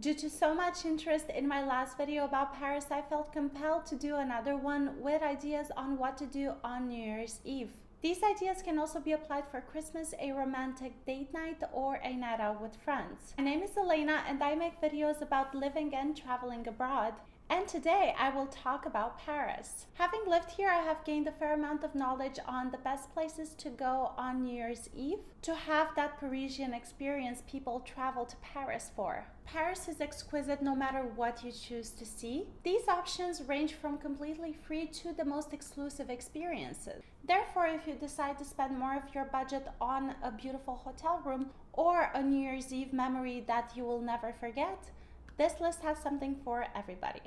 Due to so much interest in my last video about Paris, I felt compelled to do another one with ideas on what to do on New Year's Eve. These ideas can also be applied for Christmas, a romantic date night, or a night out with friends. My name is Elena and I make videos about living and traveling abroad. And today I will talk about Paris. Having lived here, I have gained a fair amount of knowledge on the best places to go on New Year's Eve to have that Parisian experience people travel to Paris for. Paris is exquisite no matter what you choose to see. These options range from completely free to the most exclusive experiences. Therefore, if you decide to spend more of your budget on a beautiful hotel room or a New Year's Eve memory that you will never forget, this list has something for everybody.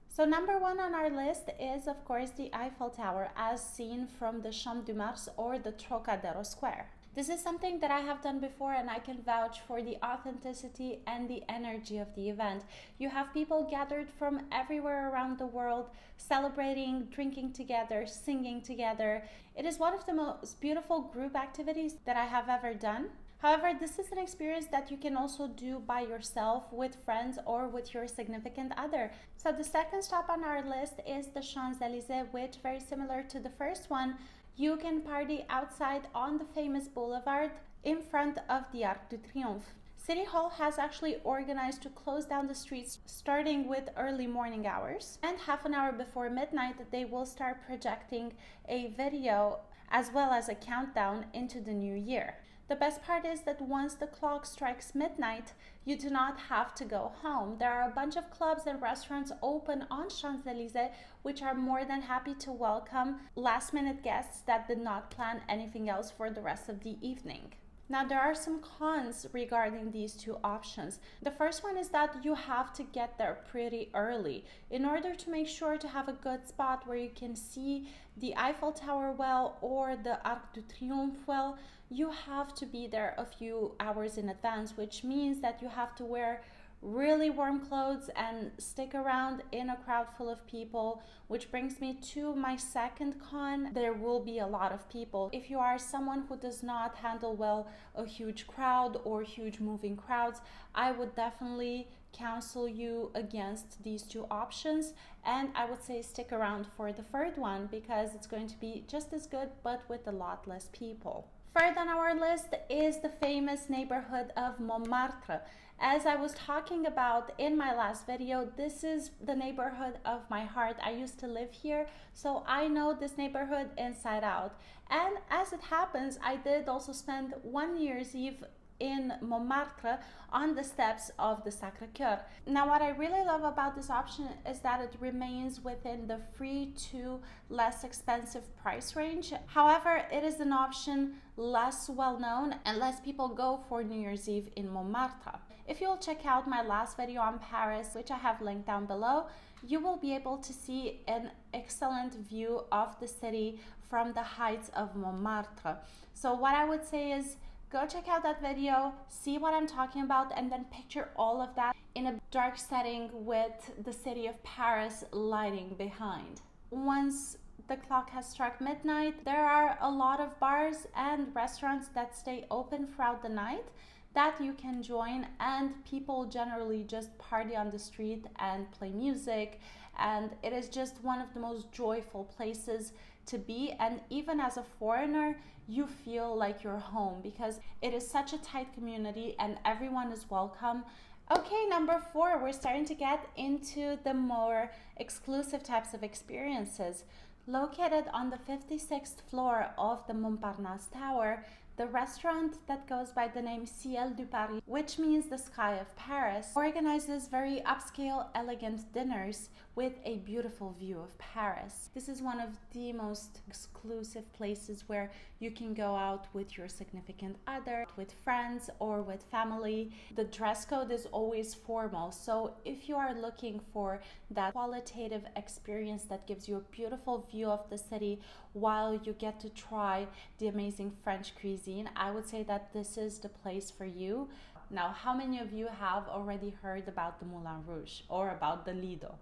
So number one on our list is, of course, the Eiffel Tower as seen from the Champ de Mars or the Trocadero Square. This is something that I have done before and I can vouch for the authenticity and the energy of the event. You have people gathered from everywhere around the world, celebrating, drinking together, singing together. It is one of the most beautiful group activities that I have ever done. However, this is an experience that you can also do by yourself, with friends, or with your significant other. So the second stop on our list is the Champs-Élysées, which, very similar to the first one, you can party outside on the famous boulevard in front of the Arc de Triomphe. City Hall has actually organized to close down the streets starting with early morning hours, and half an hour before midnight they will start projecting a video as well as a countdown into the new year. The best part is that once the clock strikes midnight, you do not have to go home. There are a bunch of clubs and restaurants open on Champs-Élysées, which are more than happy to welcome last-minute guests that did not plan anything else for the rest of the evening. Now, there are some cons regarding these two options. The first one is that you have to get there pretty early in order to make sure to have a good spot where you can see the Eiffel Tower well or the Arc de Triomphe well. You have to be there a few hours in advance, which means that you have to wear really warm clothes and stick around in a crowd full of people, which brings me to my second con. There will be a lot of people. If you are someone who does not handle well a huge crowd or huge moving crowds, I would definitely counsel you against these two options, and I would say stick around for the third one because it's going to be just as good but with a lot less people. Third on our list is the famous neighborhood of Montmartre. As I was talking about in my last video, this is the neighborhood of my heart. I used to live here, so I know this neighborhood inside out. And as it happens, I did also spend one New Year's Eve in Montmartre on the steps of the SACRÉ. Now, what I really love about this option is that it remains within the free to less expensive price range. However, it is an option less well known and less people go for New Year's Eve in Montmartre. If you'll check out my last video on Paris, which I have linked down below, you will be able to see an excellent view of the city from the heights of Montmartre. So what I would say is, go check out that video, see what I'm talking about, and then picture all of that in a dark setting with the city of Paris lighting behind. Once the clock has struck midnight, there are a lot of bars and restaurants that stay open throughout the night that you can join, and people generally just party on the street and play music, and it is just one of the most joyful places to be. And even as a foreigner, you feel like you're home because it is such a tight community and everyone is welcome. Okay, number 4, we're starting to get into the more exclusive types of experiences. Located on the 56th floor of the Montparnasse Tower, the restaurant that goes by the name Ciel du Paris, which means the sky of Paris, organizes very upscale, elegant dinners with a beautiful view of Paris. This is one of the most exclusive places where you can go out with your significant other, with friends, or with family. The dress code is always formal, so if you are looking for that qualitative experience that gives you a beautiful view of the city while you get to try the amazing French cuisine, I would say that this is the place for you. Now, how many of you have already heard about the Moulin Rouge or about the Lido?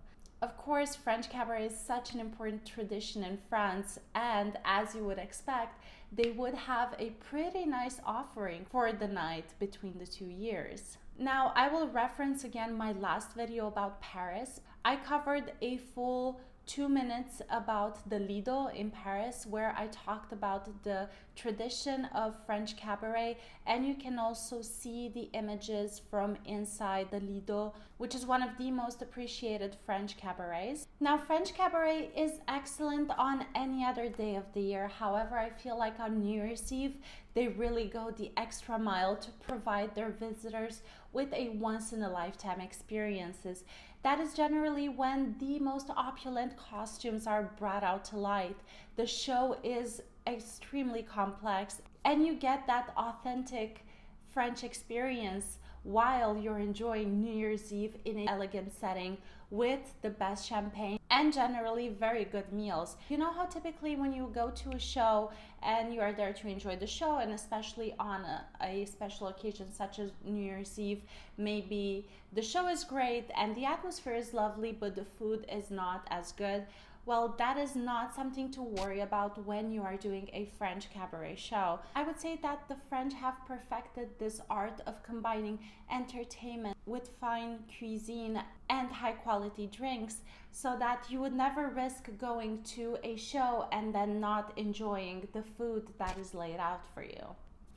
Of course, French cabaret is such an important tradition in France, and as you would expect, they would have a pretty nice offering for the night between the 2 years. Now, I will reference again my last video about Paris. I covered a full 2 minutes about the Lido in Paris, where I talked about the tradition of French cabaret, and you can also see the images from inside the Lido, which is one of the most appreciated French cabarets. Now, French cabaret is excellent on any other day of the year. However, I feel like on New Year's Eve, they really go the extra mile to provide their visitors with a once-in-a-lifetime experiences. That is generally when the most opulent costumes are brought out to light. The show is extremely complex, and you get that authentic French experience while you're enjoying New Year's Eve in an elegant setting with the best champagne and generally very good meals. You know how typically when you go to a show and you are there to enjoy the show, and especially on a special occasion such as New Year's Eve, maybe the show is great and the atmosphere is lovely, but the food is not as good. Well, that is not something to worry about when you are doing a French cabaret show. I would say that the French have perfected this art of combining entertainment with fine cuisine and high quality drinks, so that you would never risk going to a show and then not enjoying the food that is laid out for you.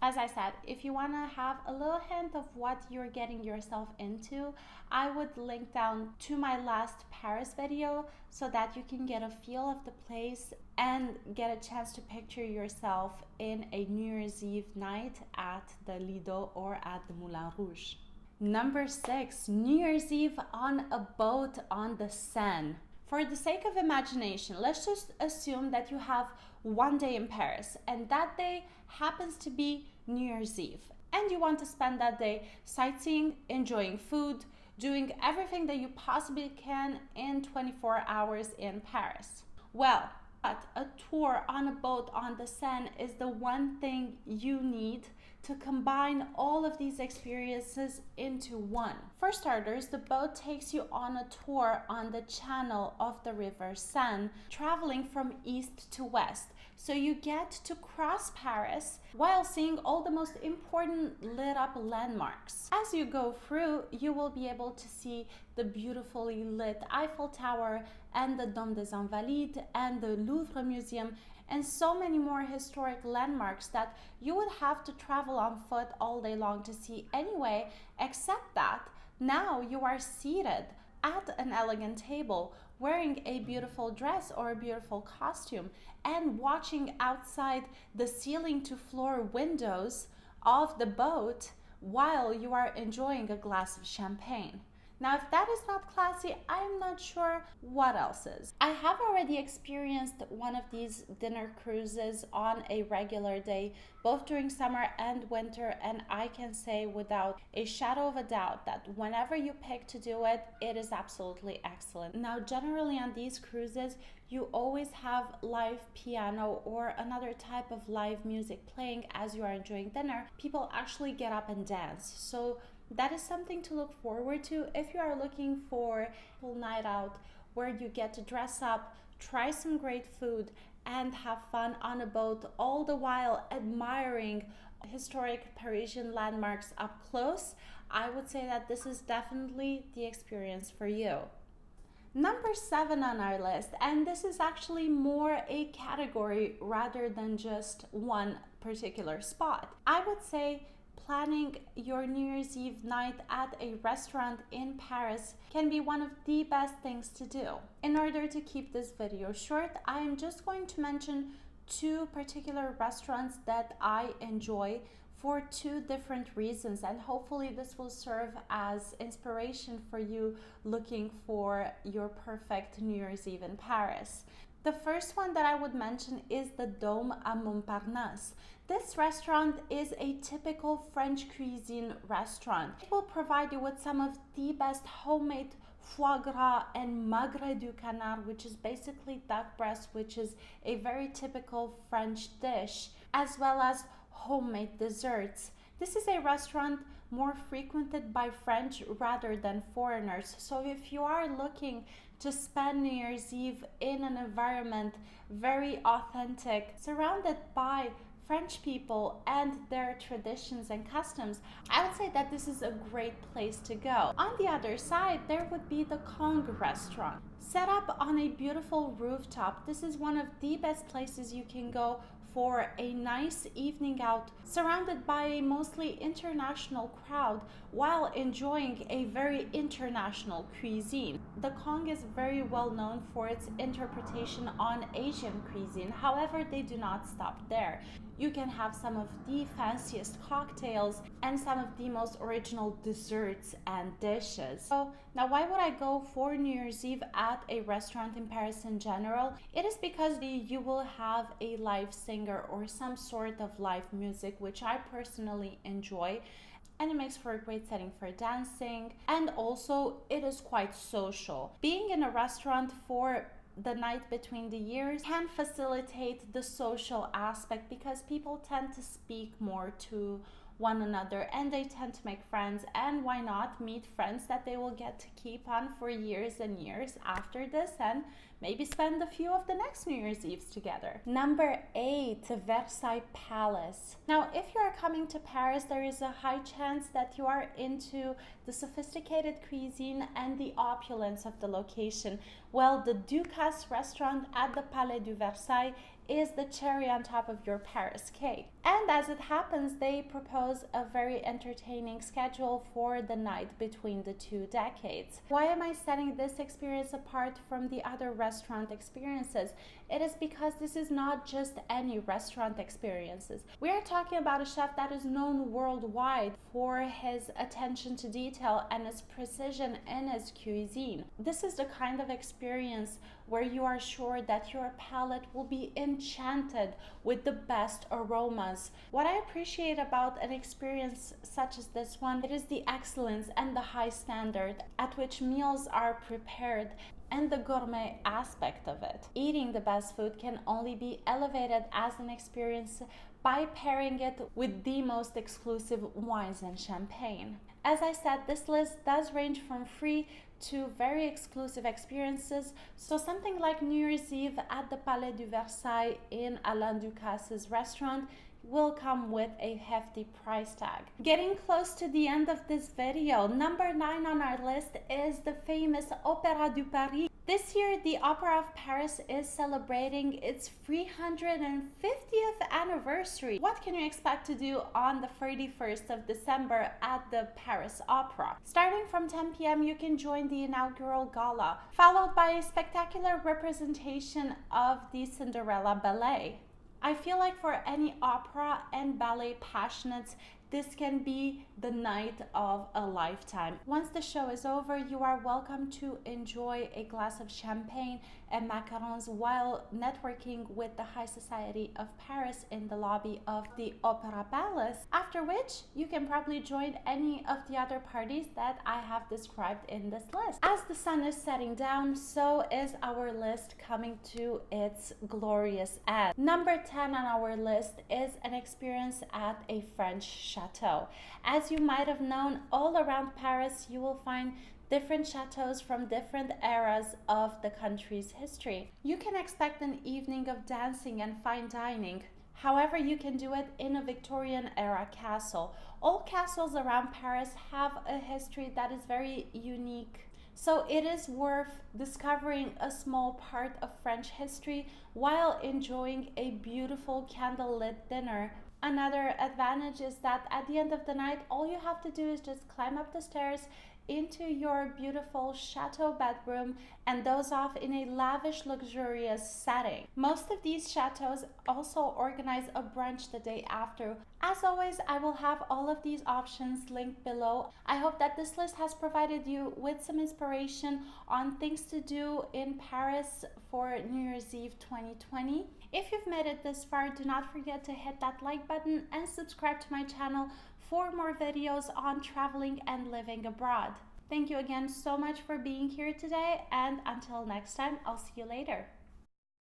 As I said, if you want to have a little hint of what you're getting yourself into, I would link down to my last Paris video so that you can get a feel of the place and get a chance to picture yourself in a New Year's Eve night at the Lido or at the Moulin Rouge. Number 6, New Year's Eve on a boat on the Seine. For the sake of imagination, let's just assume that you have one day in Paris, and that day happens to be New Year's Eve, and you want to spend that day sightseeing, enjoying food, doing everything that you possibly can in 24 hours in Paris. Well, but a tour on a boat on the Seine is the one thing you need to combine all of these experiences into one. For starters, the boat takes you on a tour on the channel of the river Seine, traveling from east to west. So you get to cross Paris while seeing all the most important lit up landmarks. As you go through, you will be able to see the beautifully lit Eiffel Tower and the Dôme des Invalides and the Louvre Museum, and so many more historic landmarks that you would have to travel on foot all day long to see anyway, except that now you are seated at an elegant table wearing a beautiful dress or a beautiful costume and watching outside the ceiling to floor windows of the boat while you are enjoying a glass of champagne. Now, if that is not classy, I'm not sure what else is. I have already experienced one of these dinner cruises on a regular day, both during summer and winter, and I can say without a shadow of a doubt that whenever you pick to do it, it is absolutely excellent. Now, generally on these cruises, you always have live piano or another type of live music playing as you are enjoying dinner. People actually get up and dance. So that is something to look forward to if you are looking for a full night out where you get to dress up, try some great food, and have fun on a boat, all the while admiring historic Parisian landmarks up close. I would say that this is definitely the experience for you. Number 7 on our list, and this is actually more a category rather than just one particular spot. I would say planning your New Year's Eve night at a restaurant in Paris can be one of the best things to do. In order to keep this video short, I am just going to mention 2 particular restaurants that I enjoy for 2 different reasons, and hopefully this will serve as inspiration for you looking for your perfect New Year's Eve in Paris. The first one that I would mention is the Dôme à Montparnasse. This restaurant is a typical French cuisine restaurant. It will provide you with some of the best homemade foie gras and magret du canard, which is basically duck breast, which is a very typical French dish, as well as homemade desserts. This is a restaurant more frequented by French rather than foreigners. So if you are looking to spend New Year's Eve in an environment very authentic, surrounded by French people and their traditions and customs, I would say that this is a great place to go. On the other side, there would be the Coeur restaurant. Set up on a beautiful rooftop, this is one of the best places you can go for a nice evening out, surrounded by a mostly international crowd while enjoying a very international cuisine. The Coeur is very well known for its interpretation on Asian cuisine. However, they do not stop there. You can have some of the fanciest cocktails and some of the most original desserts and dishes. So now, why would I go for New Year's Eve at a restaurant in Paris in general? It is because you will have a live singer or some sort of live music, which I personally enjoy. And it makes for a great setting for dancing. And also, it is quite social. Being in a restaurant for the night between the years can facilitate the social aspect because people tend to speak more to one another and they tend to make friends, and why not meet friends that they will get to keep on for years and years after this, and maybe spend a few of the next New Year's Eves together. Number 8, Versailles Palace. Now, if you are coming to Paris, there is a high chance that you are into the sophisticated cuisine and the opulence of the location. Well, the Ducasse restaurant at the Palais du Versailles is the cherry on top of your Paris cake. And as it happens, they propose a very entertaining schedule for the night between the two decades. Why am I setting this experience apart from the other restaurant experiences? It is because this is not just any restaurant experiences. We are talking about a chef that is known worldwide for his attention to detail and his precision in his cuisine. This is the kind of experience where you are sure that your palate will be enchanted with the best aromas. What I appreciate about an experience such as this one, it is the excellence and the high standard at which meals are prepared and the gourmet aspect of it. Eating the best food can only be elevated as an experience by pairing it with the most exclusive wines and champagne. As I said, this list does range from free to very exclusive experiences, so something like New Year's Eve at the Palais du Versailles in Alain Ducasse's restaurant will come with a hefty price tag. Getting close to the end of this video, number 9 on our list is the famous OPÉRA de Paris. This year, the Opera of Paris is celebrating its 350th anniversary. What can you expect to do on the 31st of December at the Paris Opera? Starting from 10 p.m., you can join the inaugural gala, followed by a spectacular representation of the Cinderella ballet. I feel like for any opera and ballet passionates, this can be the night of a lifetime. Once the show is over, you are welcome to enjoy a glass of champagne and macarons while networking with the high society of Paris in the lobby of the Opera Palace, after which you can probably join any of the other parties that I have described in this list. As the sun is setting down, so is our list coming to its glorious end. Number 10 on our list is an experience at a French chateau. As you might have known, all around Paris you will find different chateaus from different eras of the country's history. You can expect an evening of dancing and fine dining. However, you can do it in a Victorian era castle. All castles around Paris have a history that is very unique. So it is worth discovering a small part of French history while enjoying a beautiful candlelit dinner. Another advantage is that at the end of the night, all you have to do is just climb up the stairs into your beautiful chateau bedroom and doze off in a lavish, luxurious setting. Most of these chateaus also organize a brunch the day after. As always, I will have all of these options linked below. I hope that this list has provided you with some inspiration on things to do in Paris for New Year's Eve 2020. If you've made it this far, do not forget to hit that like button and subscribe to my channel for more videos on traveling and living abroad. Thank you again so much for being here today, and until next time, I'll see you later.